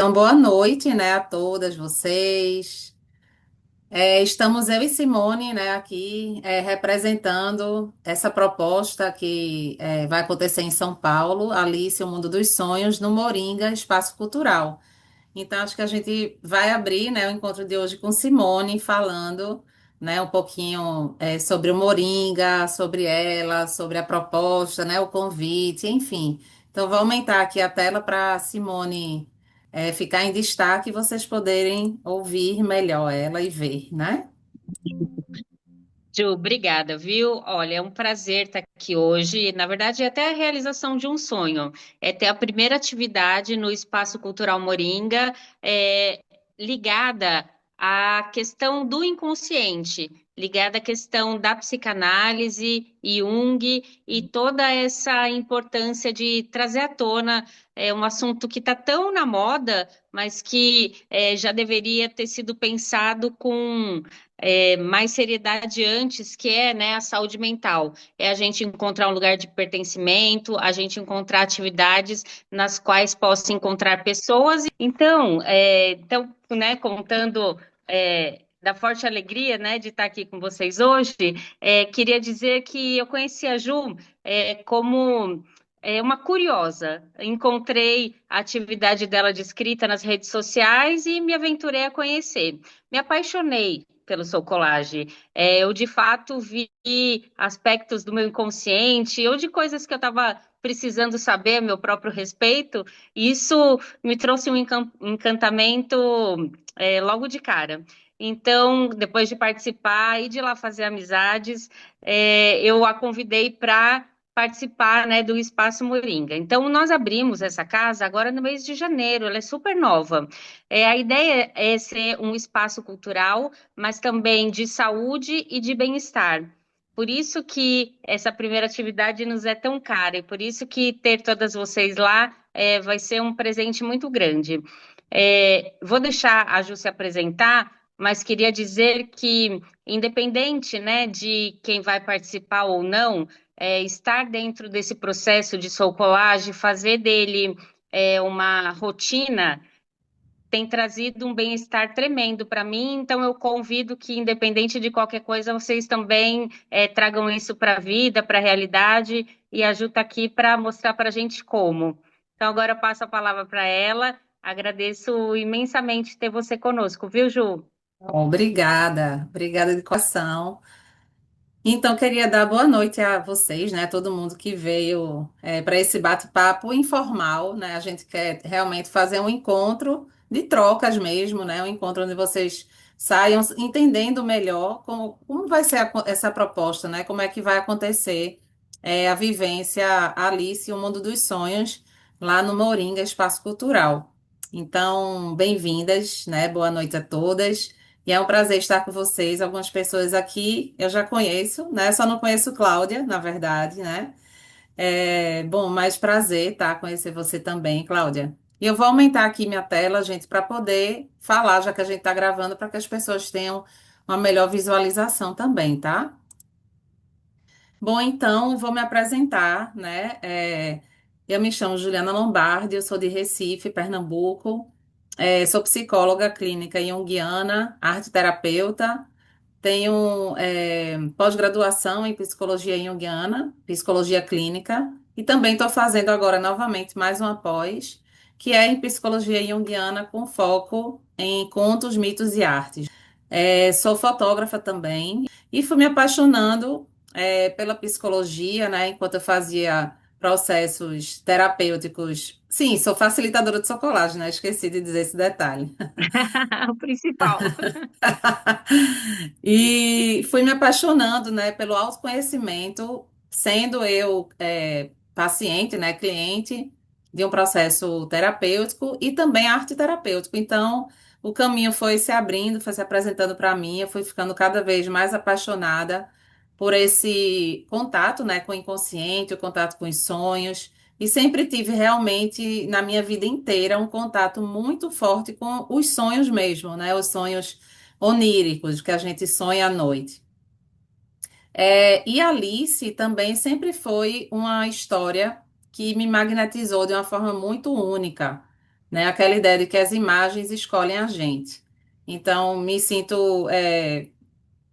Então, boa noite, né, a todas vocês. Estamos eu e Simone, né, aqui representando essa proposta que vai acontecer em São Paulo, Alice, o Mundo dos Sonhos, no Moringa Espaço Cultural. Então, acho que a gente vai abrir, né, o encontro de hoje com Simone, falando, né, um pouquinho sobre o Moringa, sobre ela, sobre a proposta, né, o convite, enfim. Então, vou aumentar aqui a tela para Simone ficar em destaque e vocês poderem ouvir melhor ela e ver, né? Ju, obrigada, viu? Olha, é um prazer estar aqui hoje. Na verdade, é até a realização de um sonho. É ter a primeira atividade no Espaço Cultural Moringa, ligada à questão do inconsciente, ligada à questão da psicanálise, Jung e toda essa importância de trazer à tona um assunto que está tão na moda, mas que já deveria ter sido pensado com mais seriedade antes, que é, né, a saúde mental. É a gente encontrar um lugar de pertencimento, a gente encontrar atividades nas quais possa encontrar pessoas. Então, né, contando da forte alegria, né, de estar aqui com vocês hoje, queria dizer que eu conheci a Ju como uma curiosa. Encontrei a atividade dela de escrita nas redes sociais e me aventurei a conhecer. Me apaixonei pelo Soul Collage. Eu, de fato, vi aspectos do meu inconsciente ou de coisas que eu estava precisando saber a meu próprio respeito, e isso me trouxe um encantamento logo de cara. Então, depois de participar e de lá fazer amizades, eu a convidei para participar, né, do Espaço Moringa. Então, nós abrimos essa casa agora no mês de janeiro, ela é super nova. A ideia é ser um espaço cultural, mas também de saúde e de bem-estar. Por isso que essa primeira atividade nos é tão cara e por isso que ter todas vocês lá vai ser um presente muito grande. Vou deixar a Ju se apresentar, mas queria dizer que, independente, né, de quem vai participar ou não, estar dentro desse processo de soul collage, fazer dele uma rotina tem trazido um bem-estar tremendo para mim, então eu convido que, independente de qualquer coisa, vocês também tragam isso para a vida, para a realidade, e a Ju está aqui para mostrar para a gente como. Então, agora eu passo a palavra para ela. Agradeço imensamente ter você conosco, viu, Ju? Bom, obrigada, obrigada de coração. Então, queria dar boa noite a vocês, né? Todo mundo que veio para esse bate-papo informal, né? A gente quer realmente fazer um encontro de trocas mesmo, né? Um encontro onde vocês saiam entendendo melhor como vai ser essa proposta, né? Como é que vai acontecer a vivência Alice, o Mundo dos Sonhos, lá no Moringa Espaço Cultural. Então, bem-vindas, né? Boa noite a todas. E é um prazer estar com vocês. Algumas pessoas aqui eu já conheço, né? Só não conheço Cláudia, na verdade, né? Bom, mais prazer, tá? Conhecer você também, Cláudia. E eu vou aumentar aqui minha tela, gente, para poder falar, já que a gente está gravando, para que as pessoas tenham uma melhor visualização também, tá? Bom, então, vou me apresentar, né? Eu me chamo Juliana Lombardi, eu sou de Recife, Pernambuco. Sou psicóloga clínica junguiana, arte terapeuta. Tenho pós-graduação em psicologia junguiana, psicologia clínica, e também estou fazendo agora novamente mais uma pós, que é em psicologia junguiana com foco em contos, mitos e artes. Sou fotógrafa também e fui me apaixonando pela psicologia, né, enquanto eu fazia processos terapêuticos. Sim, sou facilitadora de socolagem, né? Esqueci de dizer esse detalhe. O principal. E fui me apaixonando, né, pelo autoconhecimento, sendo eu paciente, né, cliente de um processo terapêutico e também arte terapêutico. Então, o caminho foi se abrindo, foi se apresentando para mim, eu fui ficando cada vez mais apaixonada por esse contato, né, com o inconsciente, o contato com os sonhos. E sempre tive realmente na minha vida inteira um contato muito forte com os sonhos mesmo, né? Os sonhos oníricos que a gente sonha à noite. E Alice também sempre foi uma história que me magnetizou de uma forma muito única. né? Aquela ideia de que as imagens escolhem a gente. Então, me sinto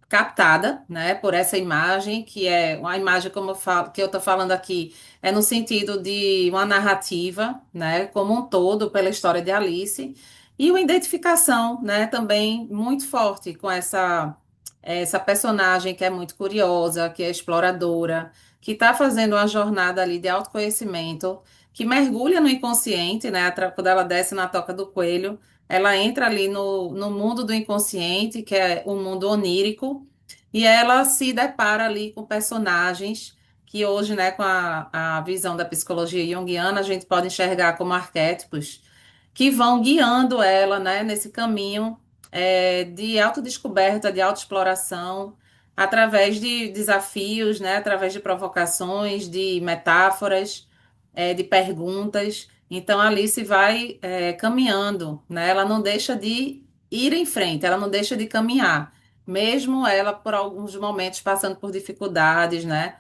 captada, né, por essa imagem, que é uma imagem, como eu falo, que eu estou falando aqui, é no sentido de uma narrativa, né, como um todo, pela história de Alice, e uma identificação, né, também muito forte com essa personagem que é muito curiosa, que é exploradora, que está fazendo uma jornada ali de autoconhecimento, que mergulha no inconsciente, né, quando ela desce na toca do coelho, ela entra ali no mundo do inconsciente, que é o mundo onírico, e ela se depara ali com personagens que hoje, né, com a visão da psicologia junguiana, a gente pode enxergar como arquétipos que vão guiando ela, né, nesse caminho de autodescoberta, de autoexploração, através de desafios, né, através de provocações, de metáforas, de perguntas. Então, a Alice vai caminhando, né? Ela não deixa de ir em frente, ela não deixa de caminhar, mesmo ela por alguns momentos passando por dificuldades, né?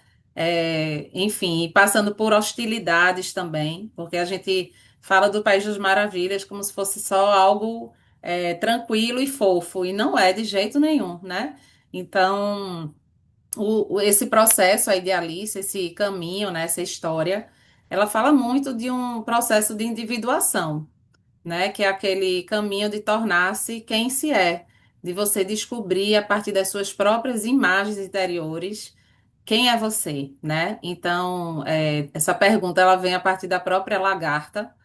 Enfim, e passando por hostilidades também, porque a gente fala do País das Maravilhas como se fosse só algo tranquilo e fofo, e não é de jeito nenhum, né? Então, esse processo aí de Alice, esse caminho, né, essa história, ela fala muito de um processo de individuação, né, que é aquele caminho de tornar-se quem se é, de você descobrir a partir das suas próprias imagens interiores quem é você, né? Então, essa pergunta ela vem a partir da própria lagarta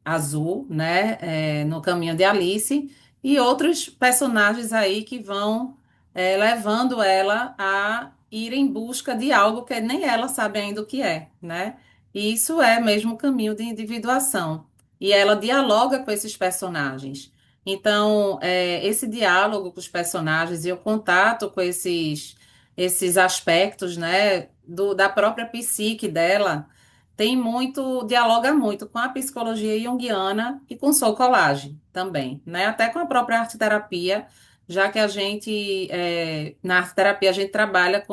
azul, né, no caminho de Alice, e outros personagens aí que vão levando ela a ir em busca de algo que nem ela sabe ainda o que é, né? E isso é mesmo o caminho de individuação. E ela dialoga com esses personagens. Então, esse diálogo com os personagens e o contato com esses aspectos, né, da própria psique dela dialoga muito com a psicologia junguiana e com soul collage também, né? Até com a própria arte terapia, já que a gente, na arte terapia, a gente trabalha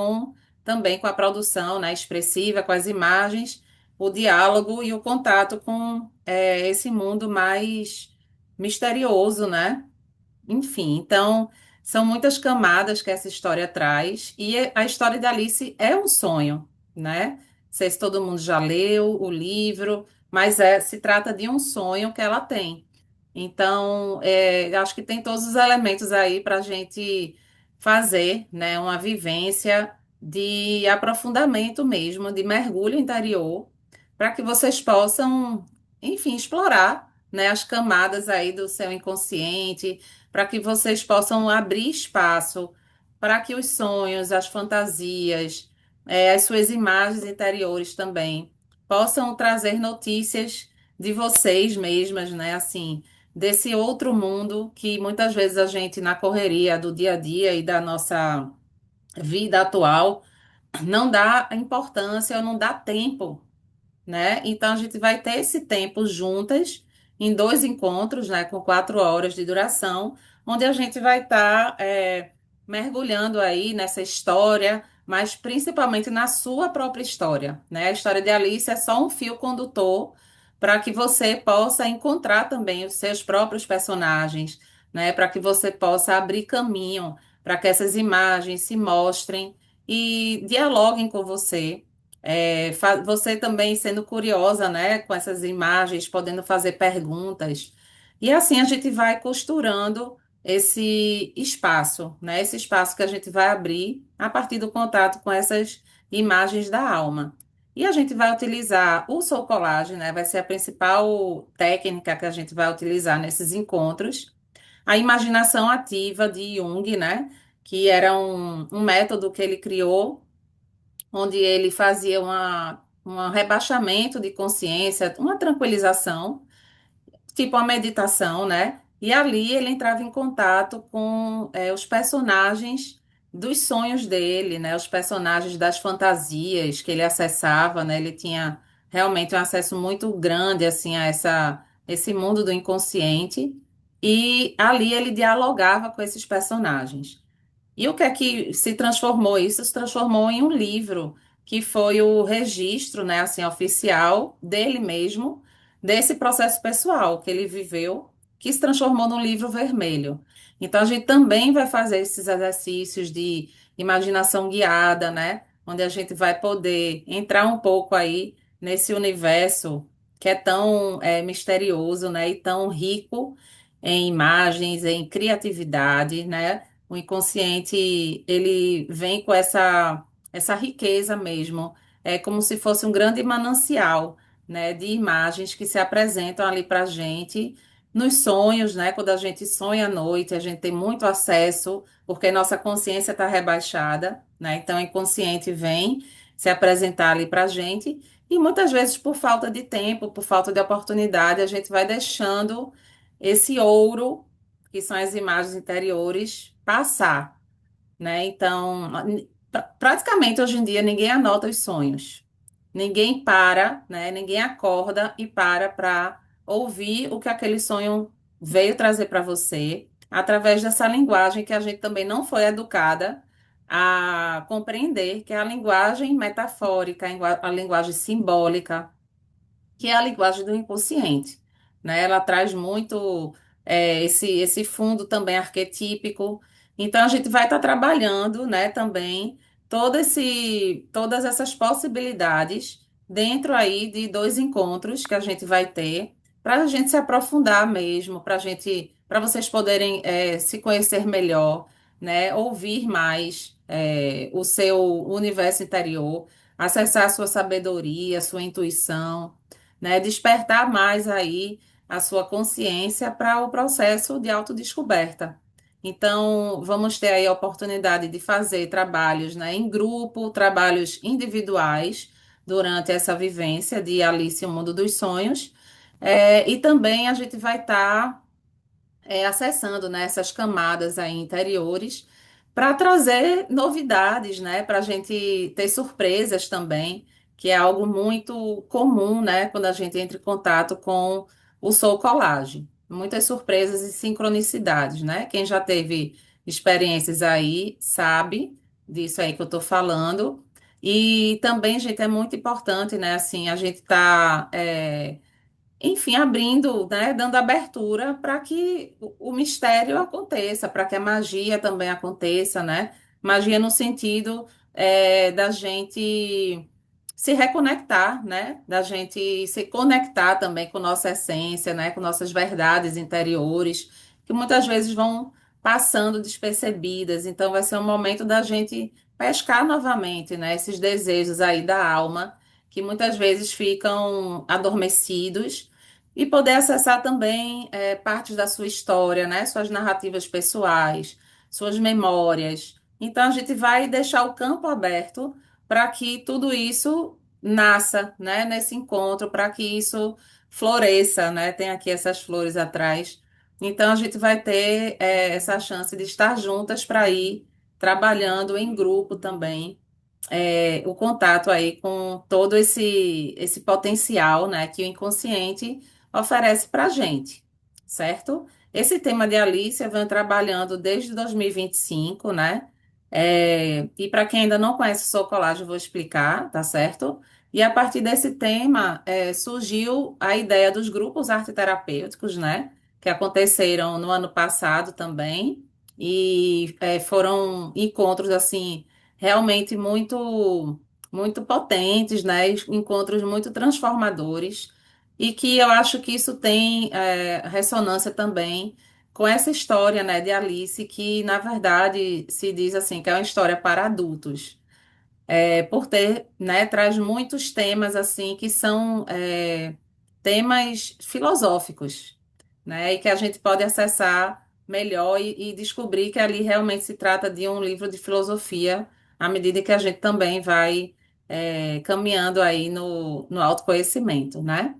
também com a produção, né, expressiva, com as imagens, o diálogo e o contato com, esse mundo mais misterioso, né? Enfim, então são muitas camadas que essa história traz, e a história de Alice é um sonho, né? Não sei se todo mundo já leu o livro, mas se trata de um sonho que ela tem. Então, acho que tem todos os elementos aí para a gente fazer, né, uma vivência de aprofundamento mesmo, de mergulho interior, para que vocês possam, enfim, explorar, né, as camadas aí do seu inconsciente, para que vocês possam abrir espaço para que os sonhos, as fantasias, as suas imagens interiores também possam trazer notícias de vocês mesmas, né? Assim, desse outro mundo que muitas vezes a gente, na correria do dia a dia e da nossa vida atual, não dá importância, não dá tempo, né? Então a gente vai ter esse tempo juntas em dois encontros, né, com 4 horas de duração, onde a gente vai estar mergulhando aí nessa história, mas principalmente na sua própria história, né? A história de Alice é só um fio condutor para que você possa encontrar também os seus próprios personagens, né? Para que você possa abrir caminho para que essas imagens se mostrem e dialoguem com você, você também sendo curiosa, né, com essas imagens, podendo fazer perguntas. E assim a gente vai costurando esse espaço, né, esse espaço que a gente vai abrir a partir do contato com essas imagens da alma. E a gente vai utilizar o Soul Collage, né, vai ser a principal técnica que a gente vai utilizar nesses encontros. A imaginação ativa de Jung, né, que era um método que ele criou onde ele fazia um rebaixamento de consciência, uma tranquilização, tipo uma meditação, né? E ali ele entrava em contato com os personagens dos sonhos dele, né? Os personagens das fantasias que ele acessava, né? Ele tinha realmente um acesso muito grande assim a esse mundo do inconsciente. E ali ele dialogava com esses personagens. E o que é que se transformou isso? Se transformou em um livro, que foi o registro, né, assim, oficial dele mesmo, desse processo pessoal que ele viveu, que se transformou no livro vermelho. Então, a gente também vai fazer esses exercícios de imaginação guiada, né? Onde a gente vai poder entrar um pouco aí nesse universo que é tão misterioso, né? E tão rico em imagens, em criatividade, né? O inconsciente, ele vem com essa riqueza mesmo. É como se fosse um grande manancial, né, de imagens que se apresentam ali para a gente nos sonhos, né? Quando a gente sonha à noite, a gente tem muito acesso, porque nossa consciência está rebaixada, né? Então, o inconsciente vem se apresentar ali para a gente, e muitas vezes, por falta de tempo, por falta de oportunidade, a gente vai deixando esse ouro, que são as imagens interiores, passar, né? Então, praticamente hoje em dia ninguém anota os sonhos. Ninguém para, né? Ninguém acorda e para ouvir o que aquele sonho veio trazer para você, através dessa linguagem que a gente também não foi educada a compreender, que é a linguagem metafórica, a linguagem simbólica, que é a linguagem do inconsciente, né? Ela traz muito esse fundo também arquetípico. Então, a gente vai estar trabalhando, né, também todas essas possibilidades dentro aí de dois encontros que a gente vai ter, para a gente se aprofundar mesmo, para vocês poderem se conhecer melhor, né, ouvir mais o seu universo interior, acessar a sua sabedoria, a sua intuição, né? Despertar mais aí a sua consciência para o processo de autodescoberta. Então, vamos ter aí a oportunidade de fazer trabalhos, né, em grupo, trabalhos individuais durante essa vivência de Alice, o Mundo dos Sonhos. E também a gente vai estar acessando, né, essas camadas aí interiores para trazer novidades, né, para a gente ter surpresas também, que é algo muito comum, né, quando a gente entra em contato com o Soul Collage. Muitas surpresas e sincronicidades, né? Quem já teve experiências aí sabe disso aí que eu estou falando. E também, gente, é muito importante, né? Assim, a gente tá enfim, abrindo, né, dando abertura para que o mistério aconteça, para que a magia também aconteça, né? Magia no sentido da gente se reconectar, né? Da gente se conectar também com nossa essência, né? Com nossas verdades interiores, que muitas vezes vão passando despercebidas. Então, vai ser um momento da gente pescar novamente, né? Esses desejos aí da alma, que muitas vezes ficam adormecidos e poder acessar também partes da sua história, né? Suas narrativas pessoais, suas memórias. Então, a gente vai deixar o campo aberto para que tudo isso nasça, né? Nesse encontro, para que isso floresça, né? Tem aqui essas flores atrás. Então, a gente vai ter essa chance de estar juntas para ir trabalhando em grupo também o contato aí com todo esse potencial, né, que o inconsciente oferece para a gente, certo? Esse tema de Alice eu venho trabalhando desde 2025, né? E para quem ainda não conhece o Soul Collage, eu vou explicar, tá certo? E a partir desse tema surgiu a ideia dos grupos arteterapêuticos, né? Que aconteceram no ano passado também. E foram encontros assim realmente muito potentes, né? Encontros muito transformadores e que eu acho que isso tem ressonância também com essa história, né, de Alice, que na verdade se diz assim que é uma história para adultos por ter, né, traz muitos temas assim que são temas filosóficos, né, e que a gente pode acessar melhor e descobrir que ali realmente se trata de um livro de filosofia, à medida que a gente também vai caminhando aí no autoconhecimento, né?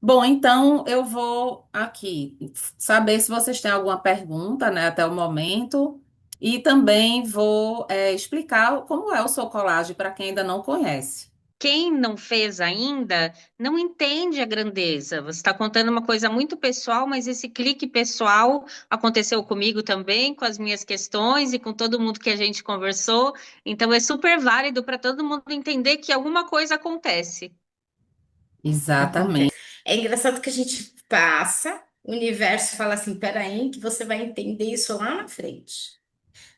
Bom, então eu vou aqui saber se vocês têm alguma pergunta, né, até o momento, e também vou explicar como é o Soul Collage para quem ainda não conhece. Quem não fez ainda não entende a grandeza. Você está contando uma coisa muito pessoal, mas esse clique pessoal aconteceu comigo também, com as minhas questões e com todo mundo que a gente conversou. Então é super válido para todo mundo entender que alguma coisa acontece. Exatamente. É engraçado que a gente passa, o universo fala assim, peraí, que você vai entender isso lá na frente.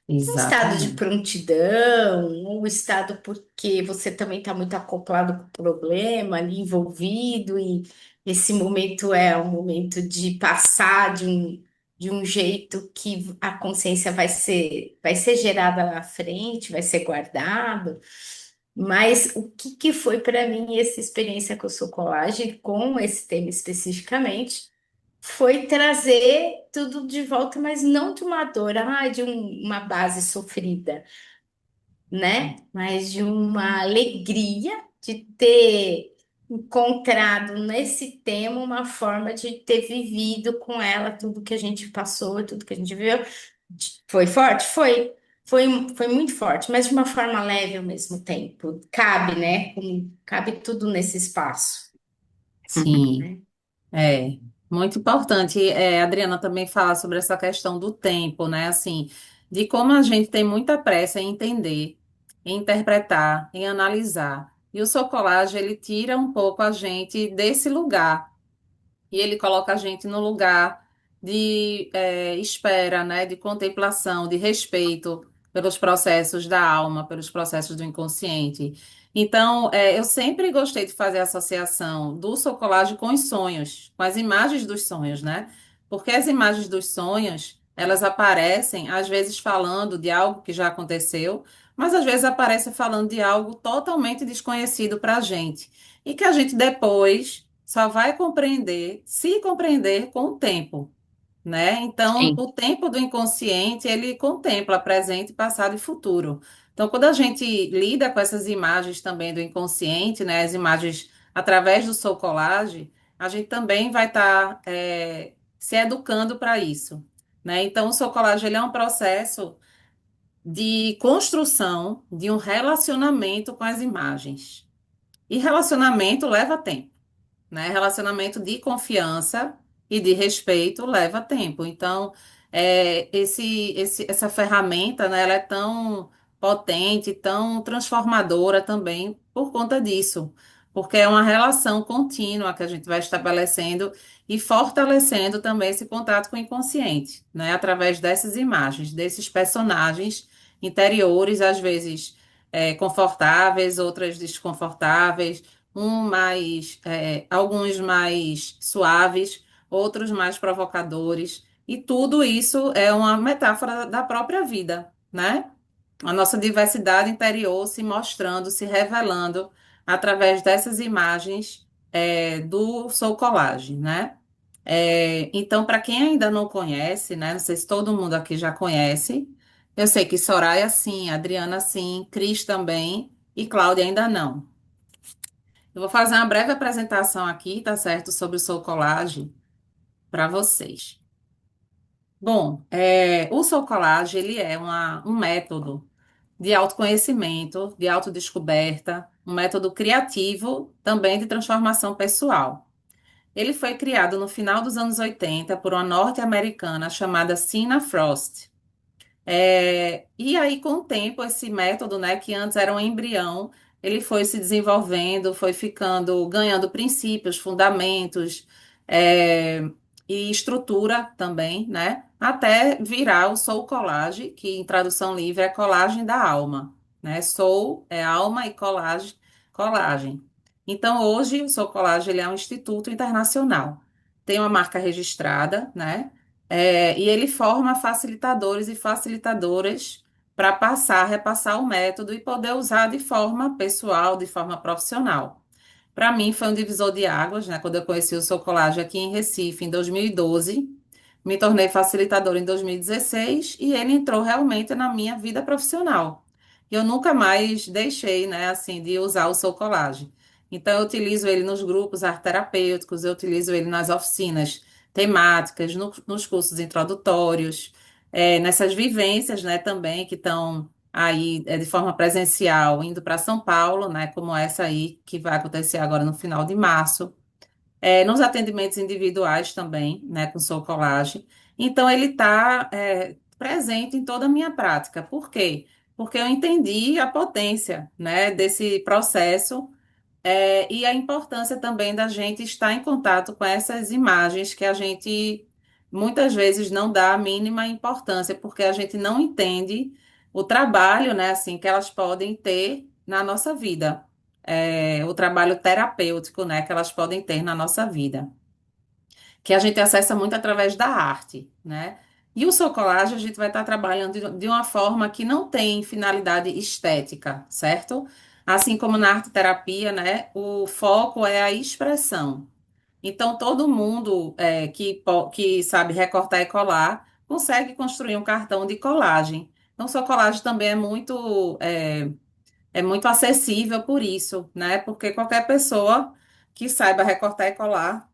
Um estado de Exatamente. prontidão, um estado porque você também está muito acoplado com o problema ali envolvido, e esse momento é um momento de passar de um jeito que a consciência vai ser gerada lá na frente, vai ser guardado. Mas o que, que foi para mim essa experiência com o Soul Collage, com esse tema especificamente? Foi trazer tudo de volta, mas não de uma dor, uma base sofrida, né? Mas de uma alegria de ter encontrado nesse tema uma forma de ter vivido com ela tudo que a gente passou, tudo que a gente viveu. Foi forte? Foi, foi muito forte, mas de uma forma leve ao mesmo tempo. Cabe, né? Cabe tudo nesse espaço, Sim. né? É, muito importante, Adriana, também falar sobre essa questão do tempo, né? Assim, de como a gente tem muita pressa em entender, em interpretar, em analisar. E o Socolage, ele tira um pouco a gente desse lugar e ele coloca a gente no lugar de espera, né, de contemplação, de respeito pelos processos da alma, pelos processos do inconsciente. Então, eu sempre gostei de fazer a associação do Socolage com os sonhos, com as imagens dos sonhos, né? Porque as imagens dos sonhos, elas aparecem, às vezes, falando de algo que já aconteceu, mas às vezes aparecem falando de algo totalmente desconhecido para a gente. E que a gente depois só vai compreender, se compreender com o tempo, né? Então, Sim, o tempo do inconsciente, ele contempla presente, passado e futuro. Então, quando a gente lida com essas imagens também do inconsciente, né, as imagens através do Soul Collage, a gente também vai estar se educando para isso, né? Então, o Soul Collage, ele é um processo de construção de um relacionamento com as imagens. E relacionamento leva tempo, né? Relacionamento de confiança e de respeito leva tempo. Então, essa ferramenta, né, ela é tão potente, tão transformadora também por conta disso, porque é uma relação contínua que a gente vai estabelecendo e fortalecendo também esse contato com o inconsciente, né, através dessas imagens, desses personagens interiores, às vezes confortáveis, outras desconfortáveis, alguns mais suaves, outros mais provocadores, e tudo isso é uma metáfora da própria vida, né? A nossa diversidade interior se mostrando, se revelando através dessas imagens do Soul Collage, né? Então, para quem ainda não conhece, né? Não sei se todo mundo aqui já conhece. Eu sei que Soraya sim, Adriana sim, Cris também e Cláudia ainda não. Eu vou fazer uma breve apresentação aqui, tá certo, sobre o Soul Collage para vocês. Bom, o Soul Collage, ele é um método de autoconhecimento, de autodescoberta, um método criativo também de transformação pessoal. Ele foi criado no final dos anos 80 por uma norte-americana chamada Sina Frost. E aí, com o tempo, esse método, né, que antes era um embrião, ele foi se desenvolvendo, foi ficando, ganhando princípios, fundamentos, é, e estrutura também, né, até virar o Soul Collage, que em tradução livre é colagem da alma, né? Soul é alma e collage, colagem. Então, hoje, o Soul Collage, ele é um instituto internacional. Tem uma marca registrada, né? E ele forma facilitadores e facilitadoras para repassar o método e poder usar de forma pessoal, de forma profissional. Para mim, foi um divisor de águas, né? Quando eu conheci o Socolage aqui em Recife, em 2012, me tornei facilitadora em 2016 e ele entrou realmente na minha vida profissional. E eu nunca mais deixei, né, assim, de usar o Socolage. Então, eu utilizo ele nos grupos arteterapêuticos, eu utilizo ele nas oficinas temáticas, nos cursos introdutórios, nessas vivências, né, também que estão aí de forma presencial, indo para São Paulo, né, como essa aí que vai acontecer agora no final de março, nos atendimentos individuais também, né, com Soul Collage. Então, ele está presente em toda a minha prática. Por quê? Porque eu entendi a potência, né, desse processo E a importância também da gente estar em contato com essas imagens que a gente muitas vezes não dá a mínima importância, porque a gente não entende o trabalho, né, assim, que elas podem ter na nossa vida. O trabalho terapêutico, né, que elas podem ter na nossa vida, que a gente acessa muito através da arte, né? E o Socolage a gente vai estar trabalhando de uma forma que não tem finalidade estética, certo? Assim como na arte terapia, né? O foco é a expressão. Então, todo mundo que sabe recortar e colar consegue construir um cartão de colagem. Então, sua colagem também é muito acessível por isso, né? Porque qualquer pessoa que saiba recortar e colar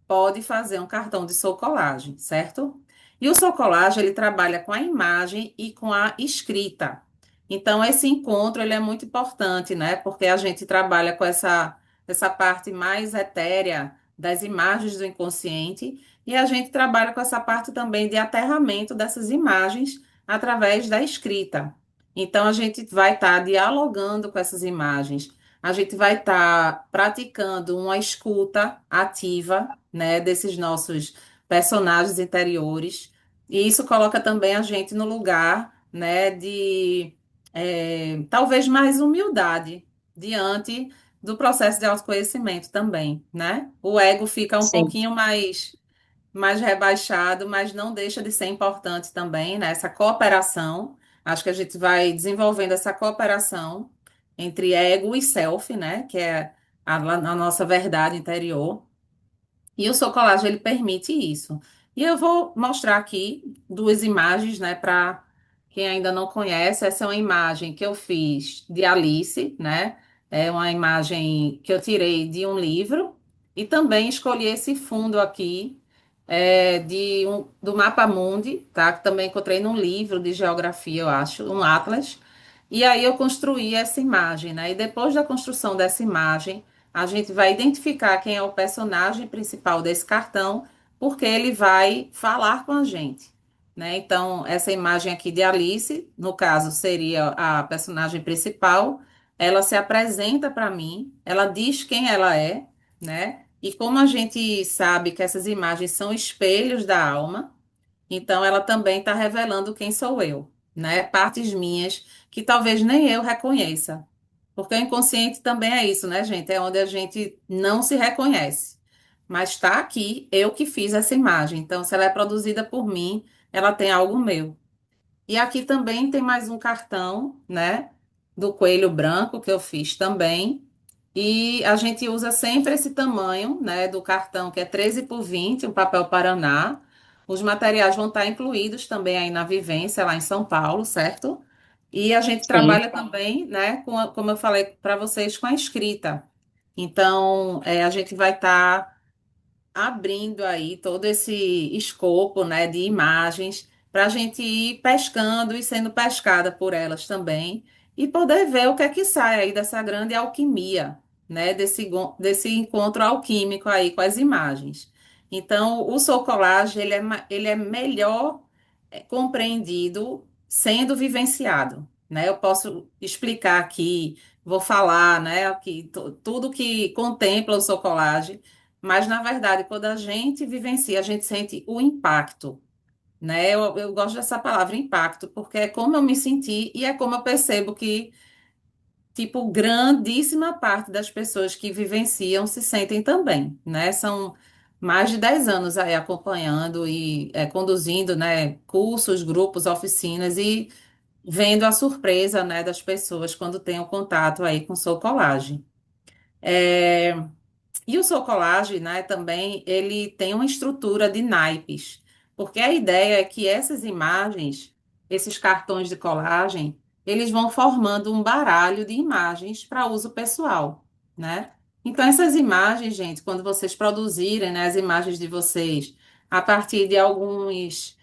pode fazer um cartão de socolagem, certo? E o socolagem, ele trabalha com a imagem e com a escrita. Então, esse encontro, ele é muito importante, né? Porque a gente trabalha com essa parte mais etérea das imagens do inconsciente e a gente trabalha com essa parte também de aterramento dessas imagens através da escrita. Então, a gente vai estar dialogando com essas imagens, a gente vai estar praticando uma escuta ativa, né, desses nossos personagens interiores. E isso coloca também a gente no lugar, né, de talvez mais humildade diante do processo de autoconhecimento também, né? O ego fica um Sim. pouquinho mais rebaixado, mas não deixa de ser importante também, né? Essa cooperação. Acho que a gente vai desenvolvendo essa cooperação entre ego e self, né? Que é a nossa verdade interior. E o seu colagem, ele permite isso. E eu vou mostrar aqui duas imagens, né, para quem ainda não conhece. Essa é uma imagem que eu fiz de Alice, né? É uma imagem que eu tirei de um livro. E também escolhi esse fundo aqui, do Mapa Mundi, tá? Que também encontrei num livro de geografia, eu acho, um atlas. E aí eu construí essa imagem, né? E depois da construção dessa imagem, a gente vai identificar quem é o personagem principal desse cartão, porque ele vai falar com a gente, né? Então, essa imagem aqui de Alice, no caso, seria a personagem principal. Ela se apresenta para mim, ela diz quem ela é, né? E como a gente sabe que essas imagens são espelhos da alma, então ela também está revelando quem sou eu, né? Partes minhas que talvez nem eu reconheça. Porque o inconsciente também é isso, né, gente? É onde a gente não se reconhece. Mas está aqui, eu que fiz essa imagem. Então, se ela é produzida por mim, ela tem algo meu. E aqui também tem mais um cartão, né, do coelho branco que eu fiz também. E a gente usa sempre esse tamanho, né, do cartão, que é 13 por 20, um papel Paraná. Os materiais vão estar incluídos também aí na vivência lá em São Paulo, certo? E a gente Sim. trabalha também, né, como eu falei para vocês, com a escrita. Então, a gente vai estar abrindo aí todo esse escopo, né, de imagens para a gente ir pescando e sendo pescada por elas também e poder ver o que é que sai aí dessa grande alquimia, né, desse encontro alquímico aí com as imagens. Então, o Soul Collage, ele é melhor compreendido sendo vivenciado, né? Eu posso explicar aqui, vou falar, né, aqui tudo que contempla o Soul Collage, mas, na verdade, quando a gente vivencia, a gente sente o impacto, né? Eu gosto dessa palavra impacto, porque é como eu me senti e é como eu percebo que, tipo, grandíssima parte das pessoas que vivenciam se sentem também, né? São mais de 10 anos aí acompanhando e conduzindo, né, cursos, grupos, oficinas e vendo a surpresa, né, das pessoas quando têm o contato aí com Soul Collage. É, E o seu colagem, né, também, ele tem uma estrutura de naipes, porque a ideia é que essas imagens, esses cartões de colagem, eles vão formando um baralho de imagens para uso pessoal, né? Então, essas imagens, gente, quando vocês produzirem, né, as imagens de vocês, a partir de algumas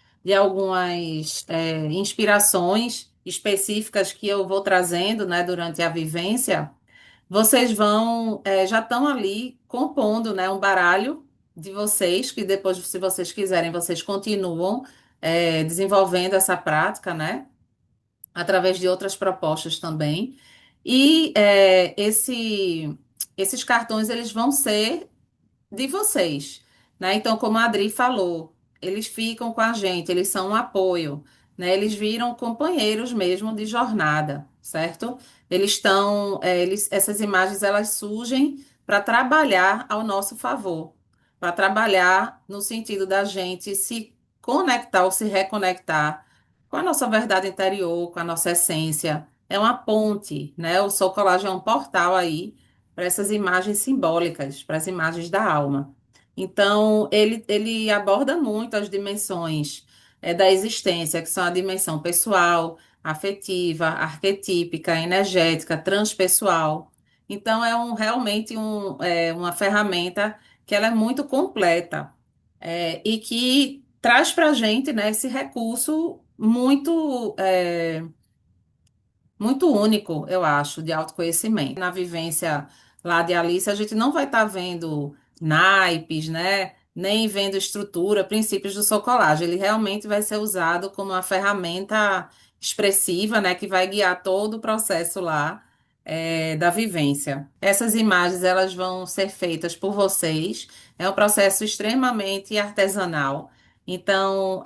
inspirações específicas que eu vou trazendo, né, durante a vivência, vocês já estão ali compondo, né, um baralho de vocês, que depois, se vocês quiserem, vocês continuam, desenvolvendo essa prática, né, através de outras propostas também. E esses cartões eles vão ser de vocês, né? Então, como a Adri falou, eles ficam com a gente, eles são um apoio, né? Eles viram companheiros mesmo de jornada, certo? Eles estão, essas imagens elas surgem para trabalhar ao nosso favor, para trabalhar no sentido da gente se conectar ou se reconectar com a nossa verdade interior, com a nossa essência. É uma ponte, né? O Soul Collage é um portal aí para essas imagens simbólicas, para as imagens da alma. Então, ele aborda muito as dimensões da existência, que são a dimensão pessoal, afetiva, arquetípica, energética, transpessoal. Então, realmente uma ferramenta que ela é muito completa e que traz para a gente, né, esse recurso muito único, eu acho, de autoconhecimento. Na vivência lá de Alice, a gente não vai estar vendo naipes, né? Nem vendo estrutura, princípios do Socolage. Ele realmente vai ser usado como uma ferramenta expressiva, né? Que vai guiar todo o processo lá, da vivência. Essas imagens, elas vão ser feitas por vocês. É um processo extremamente artesanal. Então,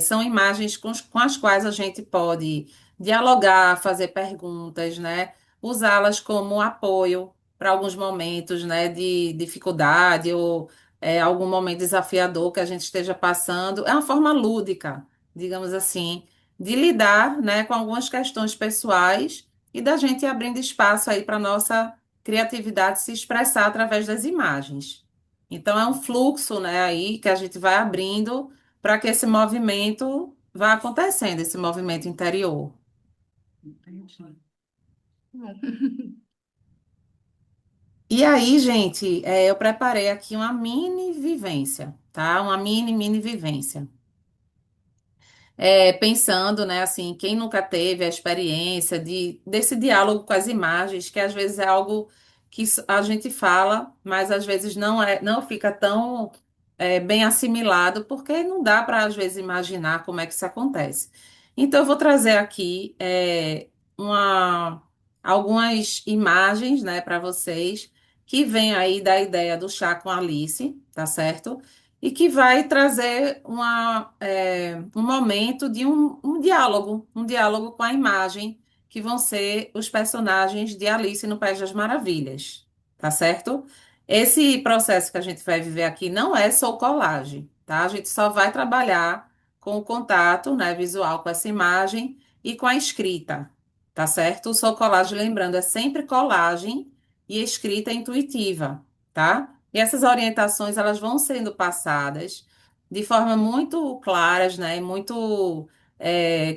são imagens com as quais a gente pode dialogar, fazer perguntas, né? Usá-las como apoio para alguns momentos, né, de dificuldade ou algum momento desafiador que a gente esteja passando. É uma forma lúdica, digamos assim, de lidar, né, com algumas questões pessoais e da gente ir abrindo espaço aí para nossa criatividade se expressar através das imagens. Então é um fluxo, né, aí que a gente vai abrindo para que esse movimento vá acontecendo, esse movimento interior. Entendi. E aí, gente, eu preparei aqui uma mini vivência, tá? Uma mini vivência. Pensando, né, assim, quem nunca teve a experiência desse diálogo com as imagens, que às vezes é algo que a gente fala, mas às vezes não fica tão bem assimilado, porque não dá para, às vezes, imaginar como é que isso acontece. Então, eu vou trazer aqui uma, algumas imagens, né, para vocês, que vem aí da ideia do chá com Alice, tá certo? E que vai trazer um momento de um diálogo com a imagem, que vão ser os personagens de Alice no País das Maravilhas, tá certo? Esse processo que a gente vai viver aqui não é só colagem, tá? A gente só vai trabalhar com o contato, né, visual com essa imagem e com a escrita, tá certo? O sou colagem, lembrando, é sempre colagem e escrita intuitiva, tá? E essas orientações, elas vão sendo passadas de forma muito claras, né, e muito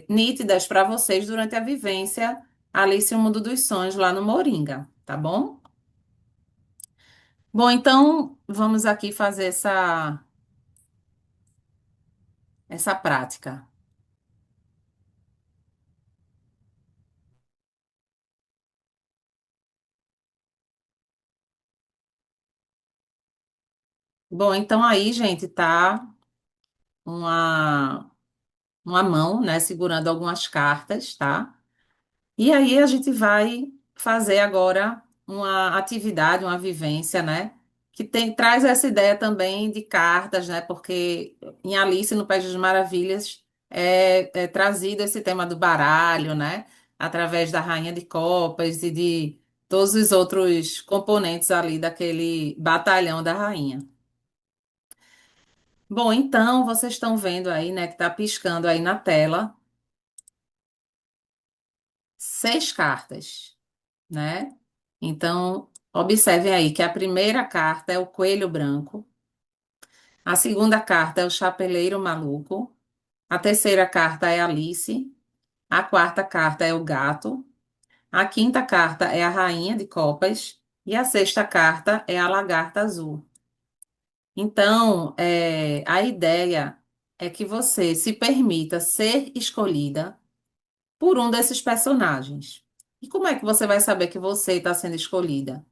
nítidas para vocês durante a vivência Alice e o Mundo dos Sonhos lá no Moringa, tá bom? Bom, então vamos aqui fazer essa prática. Bom, então aí, gente, tá uma, uma mão, né, segurando algumas cartas, tá? E aí a gente vai fazer agora uma atividade, uma vivência, né? Traz essa ideia também de cartas, né? Porque em Alice no País das Maravilhas é trazido esse tema do baralho, né? Através da Rainha de Copas e de todos os outros componentes ali daquele batalhão da rainha. Bom, então vocês estão vendo aí, né, que está piscando aí na tela 6 cartas, né? Então, observem aí que a primeira carta é o coelho branco, a segunda carta é o chapeleiro maluco, a terceira carta é Alice, a quarta carta é o gato, a quinta carta é a rainha de copas e a sexta carta é a lagarta azul. Então, a ideia é que você se permita ser escolhida por um desses personagens. E como é que você vai saber que você está sendo escolhida?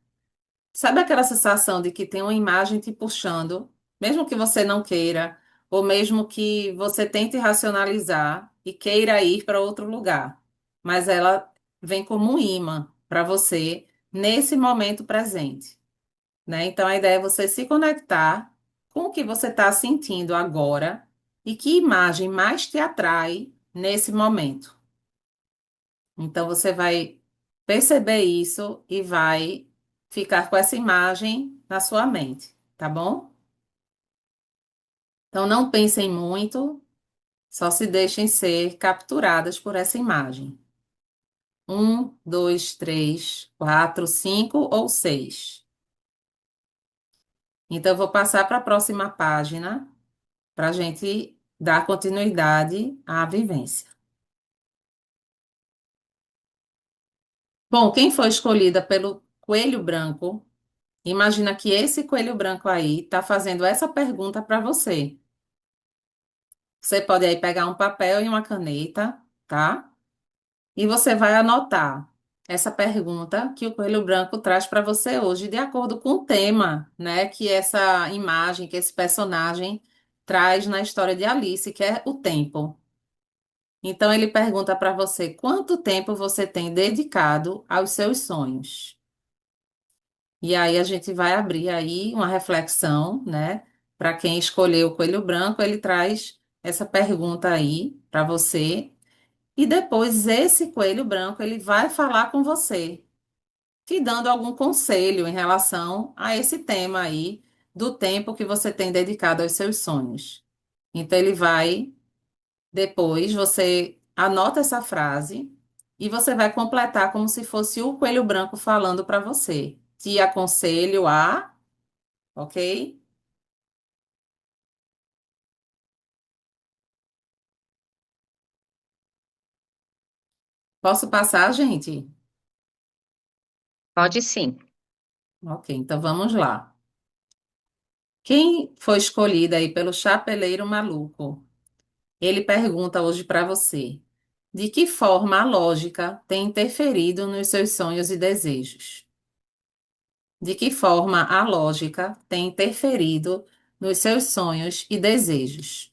Sabe aquela sensação de que tem uma imagem te puxando, mesmo que você não queira, ou mesmo que você tente racionalizar e queira ir para outro lugar, mas ela vem como um imã para você nesse momento presente, né? Então, a ideia é você se conectar com o que você está sentindo agora e que imagem mais te atrai nesse momento. Então, você vai perceber isso e vai ficar com essa imagem na sua mente, tá bom? Então, não pensem muito, só se deixem ser capturadas por essa imagem. Um, dois, três, quatro, cinco ou seis. Então, eu vou passar para a próxima página para a gente dar continuidade à vivência. Bom, quem foi escolhida pelo coelho branco, imagina que esse coelho branco aí está fazendo essa pergunta para você. Você pode aí pegar um papel e uma caneta, tá? E você vai anotar essa pergunta que o coelho branco traz para você hoje, de acordo com o tema, né, que essa imagem, que esse personagem traz na história de Alice, que é o tempo. Então ele pergunta para você quanto tempo você tem dedicado aos seus sonhos. E aí a gente vai abrir aí uma reflexão, né? Para quem escolheu o coelho branco, ele traz essa pergunta aí para você. E depois esse coelho branco, ele vai falar com você, te dando algum conselho em relação a esse tema aí do tempo que você tem dedicado aos seus sonhos. Então ele vai depois você anota essa frase e você vai completar como se fosse o coelho branco falando para você. Te aconselho a, ok? Posso passar, gente? Pode sim. Ok, então vamos lá. Quem foi escolhida aí pelo Chapeleiro Maluco? Ele pergunta hoje para você: de que forma a lógica tem interferido nos seus sonhos e desejos? De que forma a lógica tem interferido nos seus sonhos e desejos?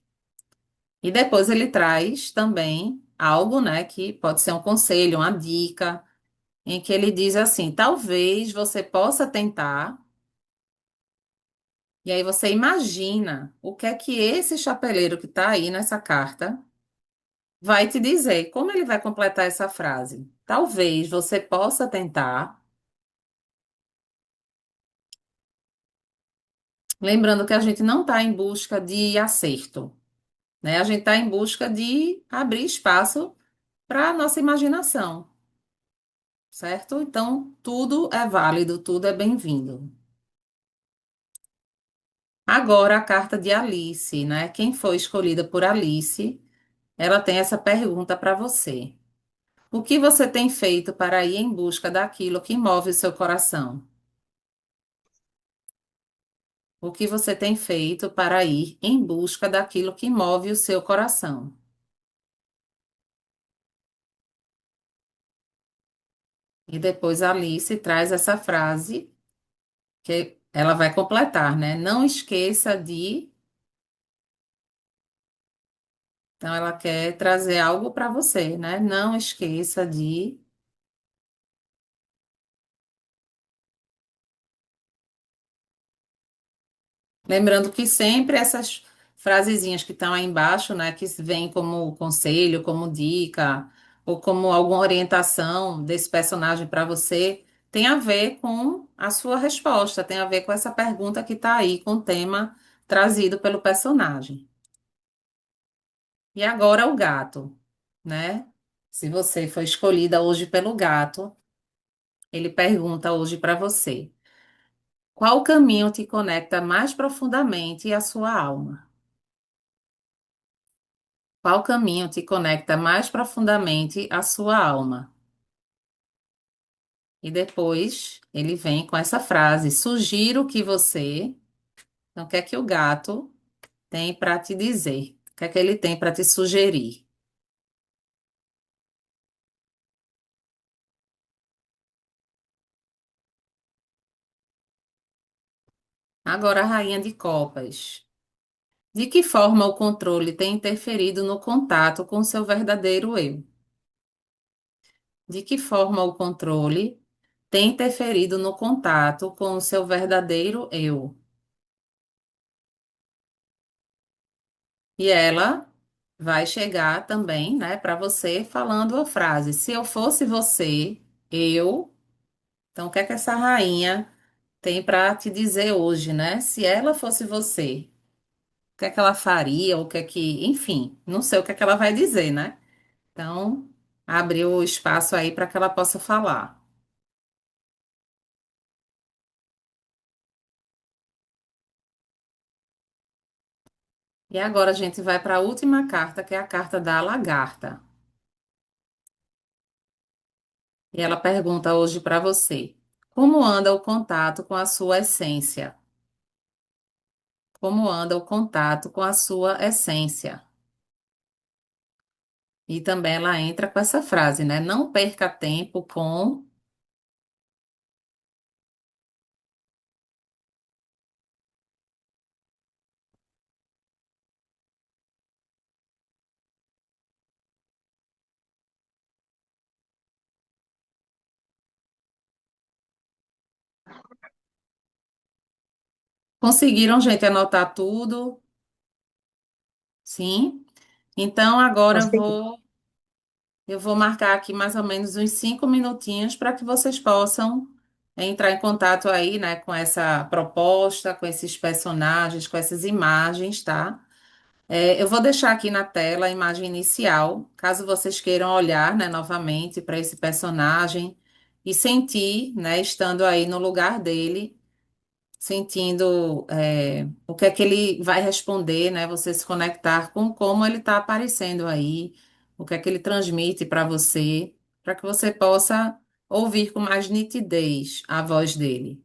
E depois ele traz também algo, né, que pode ser um conselho, uma dica, em que ele diz assim: talvez você possa tentar, e aí você imagina o que é que esse chapeleiro que está aí nessa carta vai te dizer, como ele vai completar essa frase. Talvez você possa tentar, lembrando que a gente não está em busca de acerto, né? A gente está em busca de abrir espaço para a nossa imaginação, certo? Então, tudo é válido, tudo é bem-vindo. Agora, a carta de Alice, né? Quem foi escolhida por Alice, ela tem essa pergunta para você. O que você tem feito para ir em busca daquilo que move o seu coração? O que você tem feito para ir em busca daquilo que move o seu coração? E depois a Alice traz essa frase que ela vai completar, né? Não esqueça de. Então, ela quer trazer algo para você, né? Não esqueça de. Lembrando que sempre essas frasezinhas que estão aí embaixo, né? Que vêm como conselho, como dica, ou como alguma orientação desse personagem para você, tem a ver com a sua resposta, tem a ver com essa pergunta que está aí, com o tema trazido pelo personagem. E agora o gato, né? Se você foi escolhida hoje pelo gato, ele pergunta hoje para você: qual caminho te conecta mais profundamente à sua alma? Qual caminho te conecta mais profundamente à sua alma? E depois ele vem com essa frase: sugiro que você. Então, o que é que o gato tem para te dizer? O que é que ele tem para te sugerir? Agora, a rainha de copas. De que forma o controle tem interferido no contato com seu verdadeiro eu? De que forma o controle tem interferido no contato com o seu verdadeiro eu. E ela vai chegar também, né, para você falando a frase: se eu fosse você, eu. Então, o que é que essa rainha tem para te dizer hoje, né? Se ela fosse você, o que é que ela faria? O que é que, enfim, não sei o que é que ela vai dizer, né? Então, abriu o espaço aí para que ela possa falar. E agora a gente vai para a última carta, que é a carta da lagarta. E ela pergunta hoje para você: como anda o contato com a sua essência? Como anda o contato com a sua essência? E também ela entra com essa frase, né? Não perca tempo com. Conseguiram, gente, anotar tudo? Sim? Então agora Consegui. eu vou marcar aqui mais ou menos uns 5 minutinhos para que vocês possam entrar em contato aí, né, com essa proposta, com esses personagens, com essas imagens, tá? Eu vou deixar aqui na tela a imagem inicial, caso vocês queiram olhar, né, novamente para esse personagem e sentir, né, estando aí no lugar dele, sentindo, o que é que ele vai responder, né? Você se conectar com como ele está aparecendo aí, o que é que ele transmite para você, para que você possa ouvir com mais nitidez a voz dele.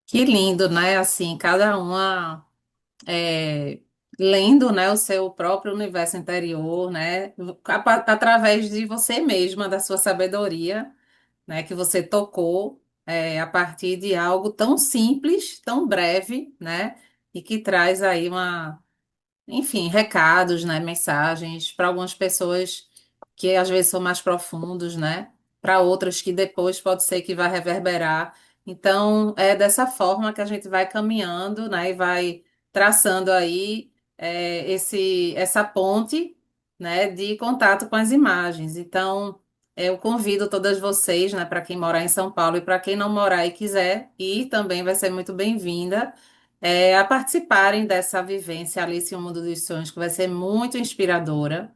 Que lindo, né? Assim, cada uma é, lendo, né, o seu próprio universo interior, né? Através de você mesma, da sua sabedoria, né? Que você tocou a partir de algo tão simples, tão breve, né? E que traz aí enfim, recados, né, mensagens para algumas pessoas que às vezes são mais profundos, né? Para outras que depois pode ser que vai reverberar. Então, é dessa forma que a gente vai caminhando, né, e vai traçando aí essa ponte, né, de contato com as imagens. Então, eu convido todas vocês, né, para quem morar em São Paulo e para quem não morar e quiser ir, também vai ser muito bem-vinda a participarem dessa vivência Alice em um Mundo dos Sonhos, que vai ser muito inspiradora,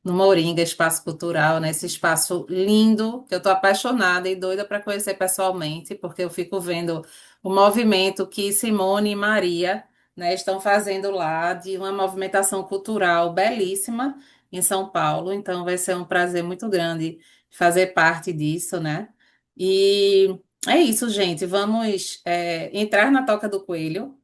no Moringa, Espaço Cultural, né? Esse espaço lindo, que eu estou apaixonada e doida para conhecer pessoalmente, porque eu fico vendo o movimento que Simone e Maria, né, estão fazendo lá, de uma movimentação cultural belíssima em São Paulo. Então, vai ser um prazer muito grande fazer parte disso, né? E é isso, gente. Vamos, entrar na Toca do Coelho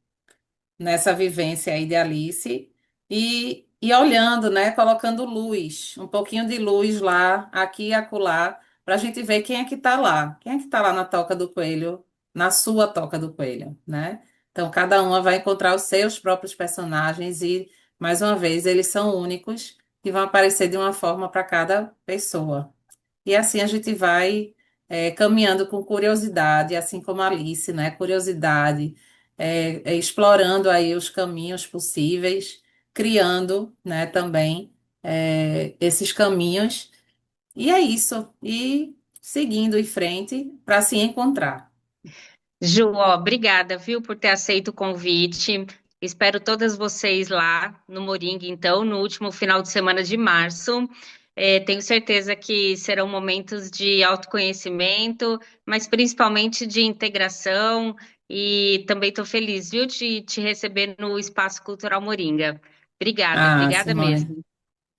nessa vivência aí de Alice e olhando, né, colocando luz, um pouquinho de luz lá, aqui e acolá, para a gente ver quem é que está lá, quem é que está lá na toca do coelho, na sua toca do coelho, né? Então, cada uma vai encontrar os seus próprios personagens e, mais uma vez, eles são únicos e vão aparecer de uma forma para cada pessoa. E assim a gente vai caminhando com curiosidade, assim como a Alice, né? Curiosidade, explorando aí os caminhos possíveis, criando, né, também esses caminhos. E é isso. E seguindo em frente para se encontrar. Ju, ó, obrigada, viu, por ter aceito o convite. Espero todas vocês lá no Moringa, então, no último final de semana de março. Tenho certeza que serão momentos de autoconhecimento, mas principalmente de integração. E também estou feliz, viu, de te receber no Espaço Cultural Moringa. Obrigada, Ah, obrigada Simone. mesmo.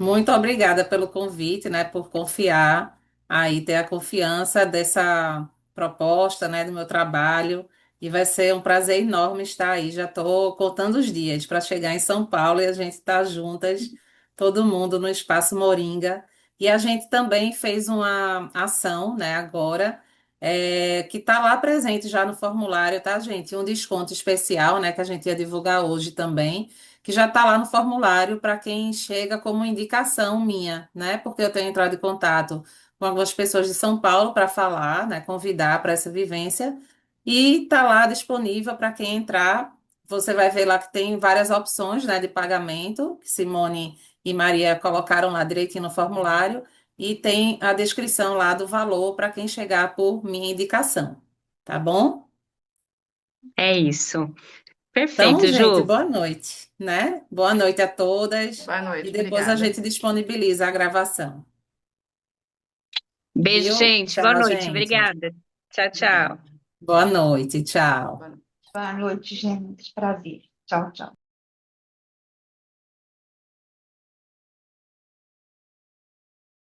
Muito obrigada pelo convite, né, por confiar aí, ter a confiança dessa proposta, né, do meu trabalho. E vai ser um prazer enorme estar aí. Já estou contando os dias para chegar em São Paulo e a gente estar juntas, todo mundo no Espaço Moringa. E a gente também fez uma ação, né, agora, que está lá presente já no formulário, tá, gente? Um desconto especial, né, que a gente ia divulgar hoje também que já está lá no formulário para quem chega como indicação minha, né? Porque eu tenho entrado em contato com algumas pessoas de São Paulo para falar, né? Convidar para essa vivência. E está lá disponível para quem entrar. Você vai ver lá que tem várias opções, né, de pagamento, que Simone e Maria colocaram lá direitinho no formulário, e tem a descrição lá do valor para quem chegar por minha indicação. Tá bom? É isso. Então, Perfeito, gente, Ju. boa noite, né? Boa noite a todas. Boa E noite, depois a obrigada. gente disponibiliza a gravação. Beijo, Viu? gente. Boa Tchau, noite. gente. Obrigada. Tchau, tchau. Boa noite, tchau. Boa noite, gente. Prazer. Tchau, tchau.